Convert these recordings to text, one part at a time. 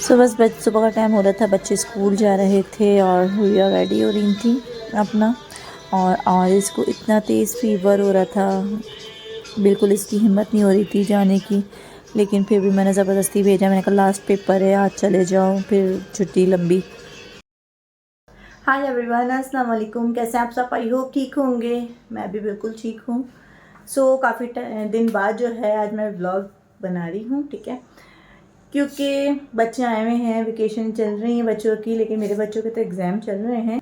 सुबह का टाइम हो रहा था, बच्चे स्कूल जा रहे थे और हुआ रेडी हो रही थी अपना। और इसको इतना तेज़ फीवर हो रहा था, बिल्कुल इसकी हिम्मत नहीं हो रही थी जाने की। लेकिन फिर भी मैंने ज़बरदस्ती भेजा। मैंने कहा लास्ट पेपर है, आज चले जाओ, फिर छुट्टी लंबी। हाय एवरीवन, अस्सलाम वालेकुम। कैसे हैं आप सब? आई होप ठीक होंगे। मैं भी बिल्कुल ठीक हूँ। काफ़ी दिन बाद जो है आज मैं व्लॉग बना रही हूँ, ठीक है, क्योंकि बच्चे आए हुए हैं, वेकेशन चल रही है बच्चों की, लेकिन मेरे बच्चों के तो एग्ज़ाम चल रहे हैं।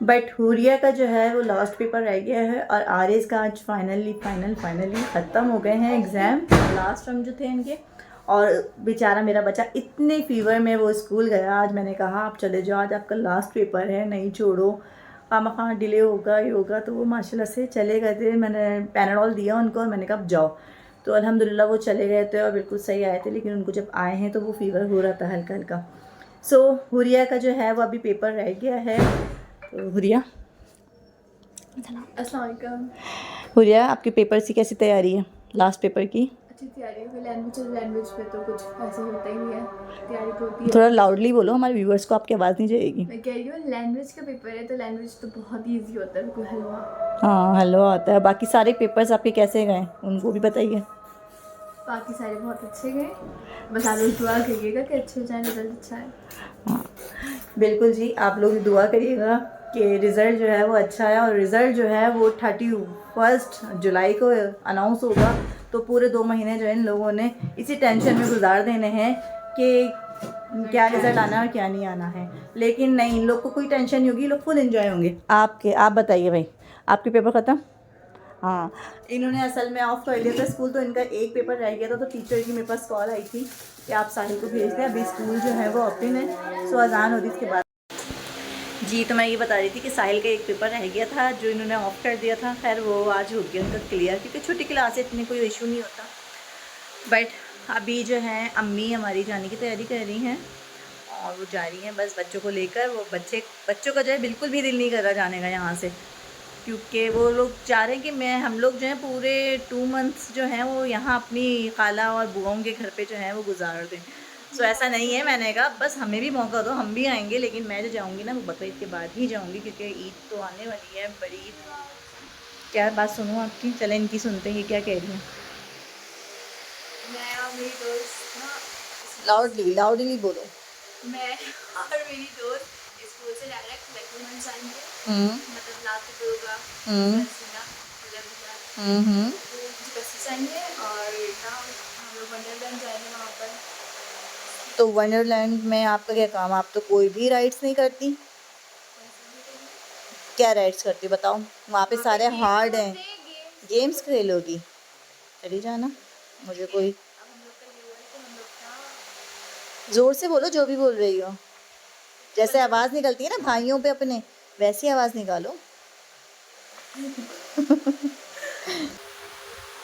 बट हुरिया का जो है वो लास्ट पेपर रह गया है और आरिज़ का आज फाइनली ख़त्म हो गए हैं एग्ज़ाम, लास्ट टर्म जो थे इनके। और बेचारा मेरा बच्चा इतने फीवर में वो स्कूल गया। आज मैंने कहा आप चले जाओ, आज आपका लास्ट पेपर है, नहीं छोड़ो, खामखा डिले होगा ये होगा। तो वो माशाल्लाह से चले गए थे। मैंने पैनाडोल दिया उनको और मैंने कहा अब जाओ। तो अल्हम्दुलिल्लाह वो चले गए थे और बिल्कुल सही आए थे। लेकिन उनको जब आए हैं तो वो फीवर हो रहा था हल्का हल्का। हुरिया का जो है वो अभी पेपर रह गया है। तो हुरिया, अस्सलाम वालेकुम। हुरिया आपके पेपर की कैसी तैयारी है लास्ट पेपर की? अच्छी तैयारी है। लैंग्वेज पे तो कुछ ऐसे होता ही नहीं है, तैयारी तो होती है। थोड़ा लाउडली बोलो, हमारे व्यूअर्स को आपकी आवाज़ नहीं जाएगी। मैं कह रही हूँ लैंग्वेज का पेपर है तो लैंग्वेज तो बहुत ईजी होता है, बिल्कुल हलवा। हाँ, हलवा आता है। बाकी सारे पेपर्स आपके कैसे गए उनको भी बताइए। बाकी सारे बहुत अच्छे गए, बस आप लोग दुआ करिएगा कि अच्छे हो जाए, रिजल्ट अच्छा है। हाँ बिल्कुल जी, आप लोग दुआ करिएगा कि रिज़ल्ट जो है वो अच्छा है। और रिज़ल्ट जो है वो 31 जुलाई को अनाउंस होगा। तो पूरे 2 महीने जो है इन लोगों ने इसी टेंशन में गुजार देने हैं कि क्या रिज़ल्ट आना है और क्या नहीं आना है। लेकिन नहीं, इन लोग को कोई टेंशन नहीं होगी, लोग फुल एंजॉय होंगे। आप बताइए भाई, आपके पेपर ख़त्म? हाँ, इन्होंने असल में ऑफ कर लिया था स्कूल, तो इनका एक पेपर रह गया था। तो टीचर की मेरे पास कॉल आई थी कि आप साहिल को भेज दें, अभी स्कूल जो है वो ओपन है। अज़ान हो रही इसके बाद। जी, तो मैं ये बता रही थी कि साहिल का एक पेपर रह गया था जो इन्होंने ऑफ कर दिया था। खैर वो आज हो गया उनका क्लियर, क्योंकि छोटी क्लास है, इतनी कोई इशू नहीं होता। बट अभी जो है अम्मी हमारी जाने की तैयारी कर रही हैं और वो जा रही हैं बस बच्चों को लेकर। वो बच्चों का जो है बिल्कुल भी दिल नहीं कर रहा जाने का यहाँ से, क्योंकि वो लोग चाह रहे हैं कि हम लोग जो हैं पूरे 2 मंथ्स जो हैं वो यहाँ अपनी खाला और बुआओं के घर पे जो है वो गुजार दें। ऐसा नहीं है, मैंने कहा बस हमें भी मौका दो, हम भी आएंगे। लेकिन मैं जो जाऊँगी ना वो बकरीद के बाद ही जाऊँगी, क्योंकि ईद तो आने वाली है, बड़ी ईद। क्या बात सुनूँ आपकी? चलें इनकी सुनते हैं, ये क्या कह रही हैं। मैं और मेरी दोस्त ना, लाउडली बोलो। मैं और मेरी दोस्त स्कूल से डायरेक्ट लेक्चर जाएंगे, हम्म मतलब लास्ट होगा हम्म हम्म बस जाएंगे और ना हम लोग वंडरलैंड जाएंगे वहाँ पर। तो वंडरलैंड में आपका क्या काम? आप तो कोई भी राइड्स नहीं करती। क्या राइड्स करती बताओ? वहाँ पे सारे हार्ड हैं। गेम्स खेलोगी? चली जाना। मुझे कोई ज़ोर से बोलो, जो भी बोल रही हो। जैसे आवाज़ निकलती है ना भाइयों पे अपने, वैसी आवाज़ निकालो।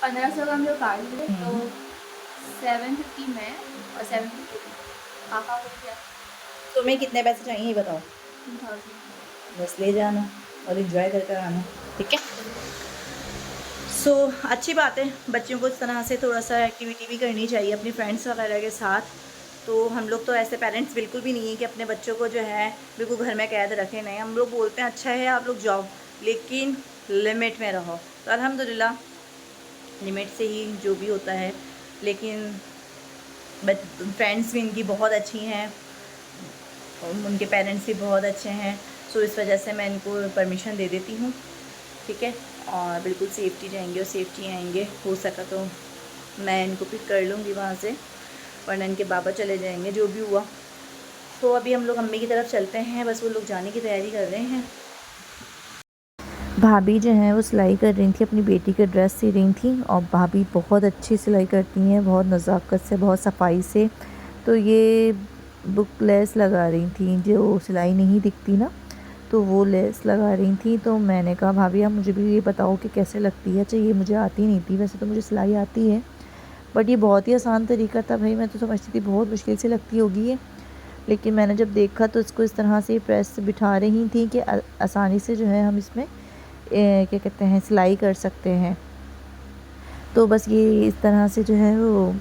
1500 का हम लोग काट लिए, तो 750 में और 750 पापा हो गया तुम्हें कितने पैसे चाहिए ये बताओ। 2000। बस ले जाना और एंजॉय करके आना, ठीक है। अच्छी बात है, बच्चों को इस तरह से थोड़ा सा एक्टिविटी भी करनी चाहिए अपनी फ्रेंड्स वगैरह के साथ। तो हम लोग तो ऐसे पेरेंट्स बिल्कुल भी नहीं है कि अपने बच्चों को जो है बिल्कुल घर में कैद रखें। नहीं, हम लोग बोलते हैं अच्छा है आप लोग जाओ, लेकिन लिमिट में रहो। तो अल्हम्दुलिल्लाह लिमिट से ही जो भी होता है। लेकिन फ्रेंड्स भी इनकी बहुत अच्छी हैं, उनके पेरेंट्स भी बहुत अच्छे हैं। इस वजह से मैं इनको परमिशन दे देती हूँ, ठीक है। और बिल्कुल सेफ्टी जाएंगे और सेफ्टी आएंगे। हो सका तो मैं इनको पिक कर लूँगी वहाँ से, वरना इनके बाबा चले जाएंगे, जो भी हुआ। तो अभी हम लोग अम्मी की तरफ चलते हैं, बस वो लोग जाने की तैयारी कर रहे हैं। भाभी जो हैं वो सिलाई कर रही थी, अपनी बेटी की ड्रेस सी रही थी। और भाभी बहुत अच्छी सिलाई करती हैं, बहुत नज़ाकत से, बहुत सफाई से। तो ये बुक लेस लगा रही थी, जो सिलाई नहीं दिखती ना, तो वो लेस लगा रही थी। तो मैंने कहा भाभी आप मुझे भी ये बताओ कि कैसे लगती है। चाहिए मुझे आती नहीं थी, वैसे तो मुझे सिलाई आती है, बट ये बहुत ही आसान तरीका था भाई। मैं तो समझती थी बहुत मुश्किल से लगती होगी ये, लेकिन मैंने जब देखा तो इसको इस तरह से प्रेस बिठा रही थी कि आसानी से जो है हम इसमें क्या कहते हैं सिलाई कर सकते हैं। तो बस ये इस तरह से जो है वो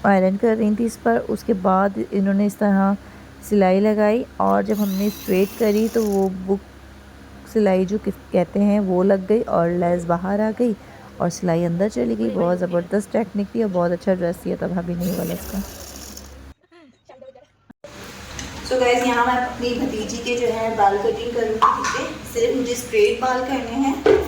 आयरन कर रही थी इस पर। उसके बाद इन्होंने इस तरह सिलाई लगाई और जब हमने स्ट्रेट करी तो वो बुक सिलाई जो कहते हैं वो लग गई और लेस बाहर आ गई और सिलाई अंदर चली गई। बहुत ज़बरदस्त टेक्निक थी और बहुत अच्छा ड्रेस सिया था भाभी ने वाला इसका। सो गाइस यहाँ मैं अपनी भतीजी के जो है बाल कटिंग करूँगी, ठीक है। सिर्फ मुझे स्ट्रेट बाल करने हैं।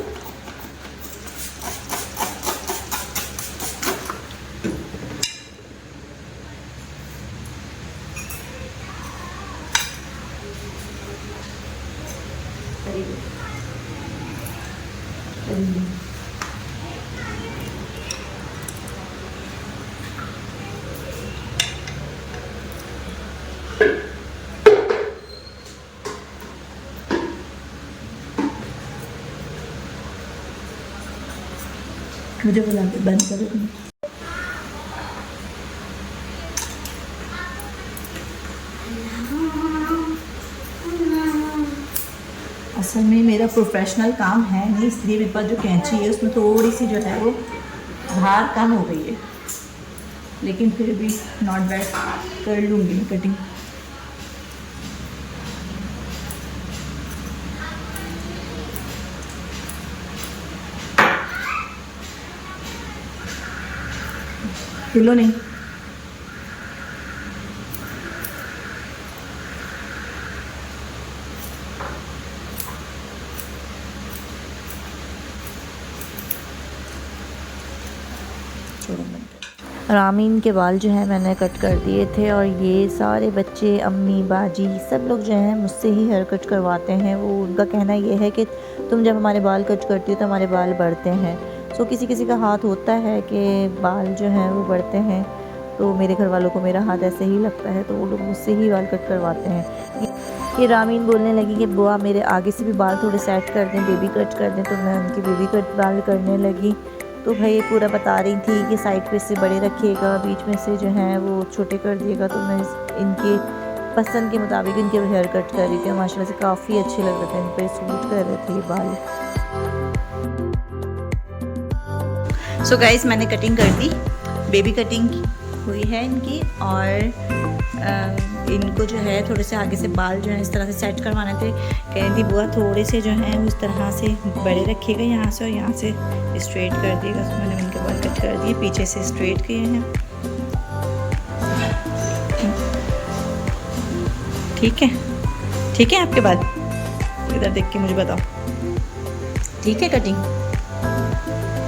मुझे बुला के बंद कर दो। असल में मेरा प्रोफेशनल काम है नहीं, इसलिए मेरे पास जो कैंची है उसमें थोड़ी सी जो है वो धार कम हो गई है, लेकिन फिर भी नॉट बैड, कर लूँगी कटिंग। किलो नहीं, रामीन के बाल जो है मैंने कट कर दिए थे और ये सारे बच्चे, अम्मी, बाजी, सब लोग जो हैं मुझसे ही हेयर कट करवाते हैं। वो उनका कहना ये है कि तुम जब हमारे बाल कट करती हो तो हमारे बाल बढ़ते हैं। सो किसी किसी का हाथ होता है कि बाल जो हैं वो बढ़ते हैं, तो मेरे घर वालों को मेरा हाथ ऐसे ही लगता है तो वो लोग मुझसे ही बाल कट करवाते हैं। ये रामीन बोलने लगी कि बुआ मेरे आगे से भी बाल थोड़े सेट कर दें, बेबी कट कर दें, तो मैं उनकी बेबी कट बाल करने लगी। तो भाई पूरा बता रही थी कि साइड पे से बड़े रखिएगा, बीच में से जो है वो छोटे कर दिएगा। तो मैं इनके पसंद के मुताबिक इनके हेयर कट कर रही थी। माशाल्लाह से काफ़ी अच्छे लग रहे थे, इन पर सूट कर रहे थे ये बाल। सो गाइस मैंने कटिंग कर दी, बेबी कटिंग हुई है इनकी, और इनको जो है थोड़े से आगे से बाल जो है इस तरह से सेट करवाने थे। कह रही थी बुआ थोड़े से जो हैं उस तरह से बड़े रखिएगा, यहाँ से और यहाँ से स्ट्रेट कर दिएगा। तो मैंने उनके बाल कट कर दिए, पीछे से स्ट्रेट किए हैं। ठीक है, ठीक है आपके बाल, इधर देख के मुझे बताओ, ठीक है कटिंग?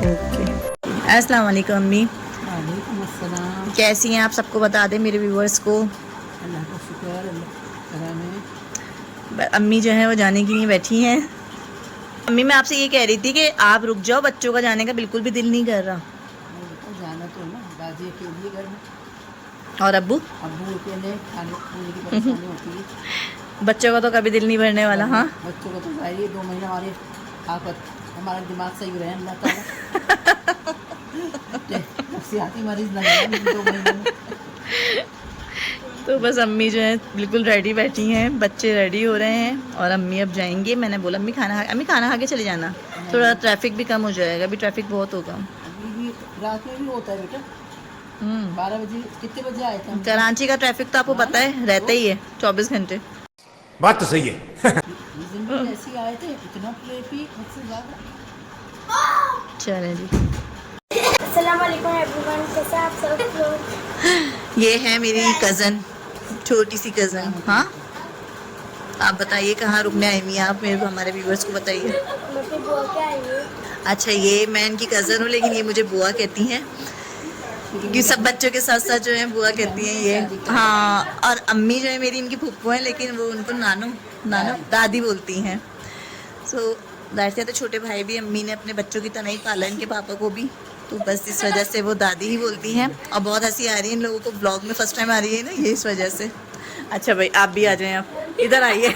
ओके। अस्सलाम वालेकुम अम्मी। वालेकुम अस्सलाम। कैसी हैं आप? सबको बता दें मेरे व्यूवर्स को। अल्लाह का शुक्र, अल्लाह अम्मी जो है वो जाने के लिए बैठी हैं। अम्मी मैं आपसे ये कह रही थी कि आप रुक जाओ, बच्चों का जाने का बिल्कुल भी दिल नहीं कर रहा। तो जाना तो ना बाजी के लिए घर में, और अब्बू के लिए खाने पीने की परेशानी होती है। बच्चों का तो कभी दिल नहीं भरने वाला। हाँ बच्चों को तो चाहिए 2 महीने हमारे आफत, हमारा दिमाग सही रहे अल्लाह ताला। नफसियाती मरीज लगा 2 महीने में। तो बस अम्मी जो है बिल्कुल रेडी बैठी हैं, बच्चे रेडी हो रहे हैं और अम्मी अब जाएंगे। मैंने बोला अम्मी खाना खा के चले जाना, थोड़ा ट्रैफिक भी कम हो जाएगा, अभी ट्रैफिक बहुत होगा। अभी भी रात में भी होता है बेटा। 12 बजे कितने बजे आए थे? कराची का ट्रैफिक तो आपको पता है रहता ही है 24 घंटे। बात तो सही है। ऐसे आए थे, इतना ट्रैफिक मुझसे ज़्यादा। चलें जी। अस्सलाम वालेकुम एवरीवन, कैसे आप सब लोग? ये है मेरी कज़न, छोटी सी कज़न। हाँ आप बताइए कहाँ रुकने आई हुई हैं आप? मेरे को, हमारे व्यूवर्स को बताइए। मुझे बुआ क्या आई है? अच्छा ये मैं इनकी कज़न हूँ, लेकिन ये मुझे बुआ कहती हैं क्योंकि सब बच्चों के साथ साथ जो है बुआ कहती हैं ये। हाँ और अम्मी जो है मेरी इनकी फूफू हैं, लेकिन वो उनको नानू दादी बोलती हैं। सो जाहिर सी तो छोटे भाई भी अम्मी ने अपने बच्चों की तरह ही पाला, इनके पापा को भी, तो बस इस वजह से वो दादी ही बोलती हैं। और बहुत हंसी आ रही है इन लोगों को, ब्लॉग में फर्स्ट टाइम आ रही है ना, ये इस वजह से। अच्छा भाई आप भी आ जाएं, आप इधर आइए।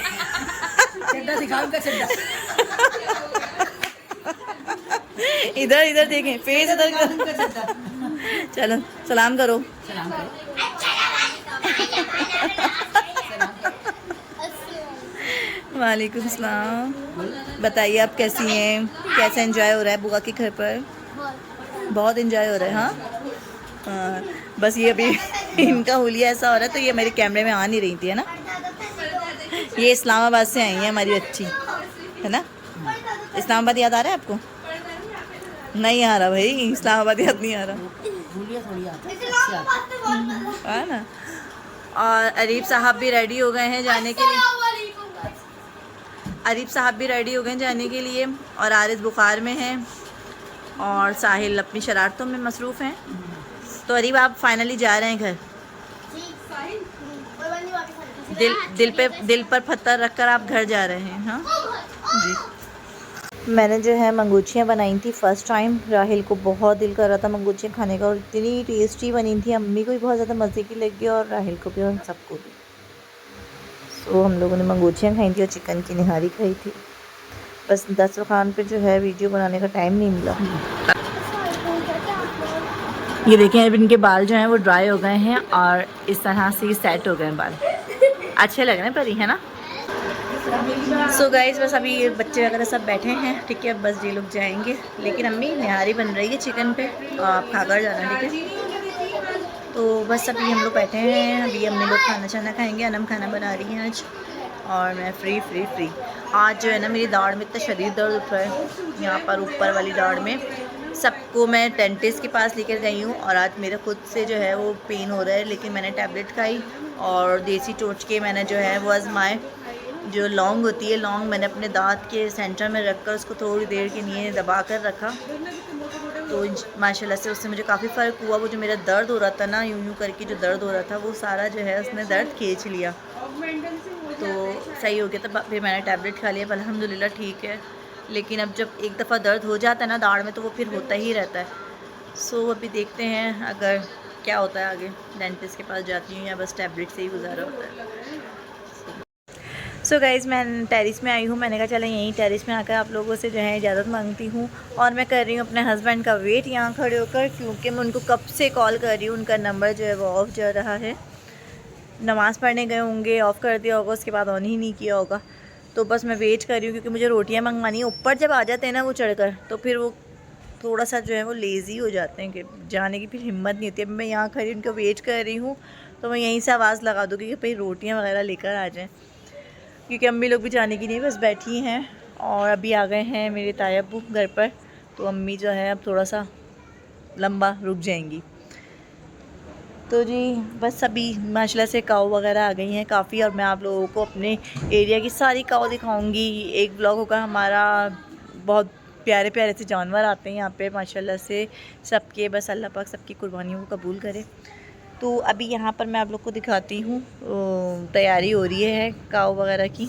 इधर इधर देखें, फेस इधर कर। चलो सलाम करो। वालेकुम सलाम। बताइए आप कैसी हैं? कैसा एंजॉय हो रहा है बुआ के घर पर? बहुत एंजॉय हो रहा है। हाँ बस ये अभी इनका हुलिया ऐसा हो रहा है तो ये मेरे कैमरे में आ नहीं रही थी, है ना। ये इस्लामाबाद से आई है हमारी बच्ची, है ना। इस्लामाबाद याद आ रहा है आपको? नहीं आ रहा भाई, इस्लामाबाद याद नहीं आ रहा, भूलिया थोड़ी आता है, अच्छी आती है ना। और अरीब साहब भी रेडी हो गए हैं जाने के लिए, अरीब साहब भी रेडी हो गए हैं जाने के लिए, और आरिस बुखार में है और साहिल अपनी शरारतों में मसरूफ़ हैं। तो अरीब आप फाइनली जा रहे हैं घर, दिल पर पत्थर रखकर आप घर जा रहे हैं। हाँ जी। मैंने जो है मंगूचियाँ बनाई थी फ़र्स्ट टाइम। राहिल को बहुत दिल कर रहा था मंगूचियाँ खाने का और इतनी टेस्टी बनी थी, अम्मी को भी बहुत ज़्यादा मज़े की लगी और राहिल को भी और सबको भी। सो हम लोगों ने मंगूचियाँ खाई थी और चिकन की निहारी खाई थी। बस दस्तरखान पे जो है वीडियो बनाने का टाइम नहीं मिला। ये देखें अब इनके बाल जो हैं वो ड्राई हो गए हैं और इस तरह से सेट हो गए हैं बाल, अच्छे लग रहे हैं परी, है ना। सो गाइस बस अभी ये बच्चे वगैरह सब बैठे हैं, ठीक है। बस ये लोग जाएंगे, लेकिन अम्मी निहारी बन रही है चिकन पे और आप खाकर जाना, ठीक है। तो बस अभी हम लोग बैठे हैं, अभी अम्मी लोग खाना शाना खाएंगे, अनम खाना बना रही हैं आज और मैं फ्री। आज जो है ना मेरी दाढ़ में इतना शदीद दर्द उठ रहा है, यहाँ पर ऊपर वाली दाढ़ में। सबको मैं डेंटिस्ट के पास लेकर गई हूँ और आज मेरा खुद से जो है वो पेन हो रहा है, लेकिन मैंने टैबलेट खाई और देसी टोटके मैंने जो है वो आजमाए। जो लौंग होती है, लौंग मैंने अपने दांत के सेंटर में रखकर उसको थोड़ी देर के लिए दबा कर रखा, तो माशाल्लाह से उससे मुझे काफ़ी फ़र्क हुआ। वो जो मेरा दर्द हो रहा था ना, यूं करके जो दर्द हो रहा था, वो सारा जो है उसने दर्द खींच लिया, तो सही हो गया। तब फिर मैंने टैबलेट खा लिया, अल्हम्दुलिल्लाह ठीक है। लेकिन अब जब एक दफ़ा दर्द हो जाता है ना दाढ़ में, तो वो फिर होता ही रहता है। सो अभी देखते हैं अगर क्या होता है आगे, डेंटिस्ट के पास जाती हूँ या बस टैबलेट से ही गुजारा होता है। सो गाइज़ मैं टेरिस में आई हूँ, मैंने कहा चलें यहीं टेरिस में आकर आप लोगों से जो है इजाज़त मांगती हूँ। और मैं कर रही हूँ अपने हस्बैंड का वेट यहाँ खड़े होकर, क्योंकि मैं उनको कब से कॉल कर रही हूँ, उनका नंबर जो है वो ऑफ़ जा रहा है। नमाज़ पढ़ने गए होंगे, ऑफ़ कर दिया होगा, उसके बाद ऑन ही नहीं किया होगा। तो बस मैं वेट कर रही हूँ क्योंकि मुझे रोटियाँ मंगवानी है। ऊपर जब आ जाते हैं ना वो चढ़कर, तो फिर वो थोड़ा सा जो है वो लेज़ी हो जाते हैं कि जाने की फिर हिम्मत नहीं होती। अब मैं यहाँ खड़ी उनका वेट कर रही हूँ, तो मैं यहीं से आवाज़ लगा दूँगी कि भाई रोटियाँ वगैरह लेकर आ जाएँ, क्योंकि अम्मी लोग भी जाने की नहीं बस बैठी हैं। और अभी आ गए हैं मेरे ताया अब्बू घर पर, तो अम्मी जो है अब थोड़ा सा लंबा रुक जाएंगी। तो जी बस अभी माशाल्लाह से काऊ वगैरह आ गई हैं काफ़ी, और मैं आप लोगों को अपने एरिया की सारी काऊ दिखाऊंगी। एक ब्लॉग होगा हमारा, बहुत प्यारे प्यारे से जानवर आते हैं यहाँ पे माशाल्लाह से सबके, बस अल्लाह पाक सबकी कुर्बानियों को कबूल करे। तो अभी यहाँ पर मैं आप लोग को दिखाती हूँ, तैयारी हो रही है काऊ वगैरह की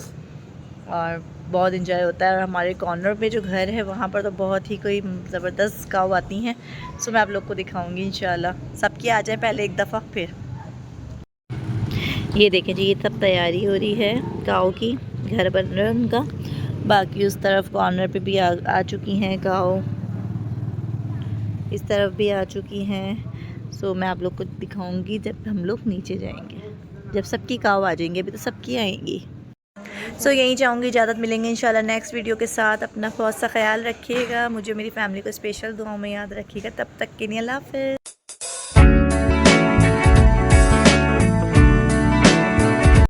और बहुत इंजॉय होता है। और हमारे कॉर्नर पे जो घर है वहाँ पर तो बहुत ही कोई ज़बरदस्त काऊ आती हैं। सो मैं आप लोग को दिखाऊंगी इंशाल्लाह, सबकी आ जाए पहले एक दफ़ा। फिर ये देखें जी, ये सब तैयारी हो रही है काऊ की, घर बन रहा है उनका। बाकी उस तरफ कॉर्नर पे भी आ चुकी हैं काऊ, इस तरफ भी आ चुकी हैं। सो मैं आप लोग को दिखाऊंगी जब हम लोग नीचे जाएंगे, जब सबकी काऊ आ जाएंगी, अभी तो सबकी आएंगी। सो यहीं चाहूँगी, इजाज़त मिलेंगे इंशाल्लाह नेक्स्ट वीडियो के साथ। अपना बहुत सा ख्याल रखिएगा, मुझे मेरी फैमिली को स्पेशल दुआओं में याद रखिएगा। तब तक के लिए अल्लाह हाफ़िज़।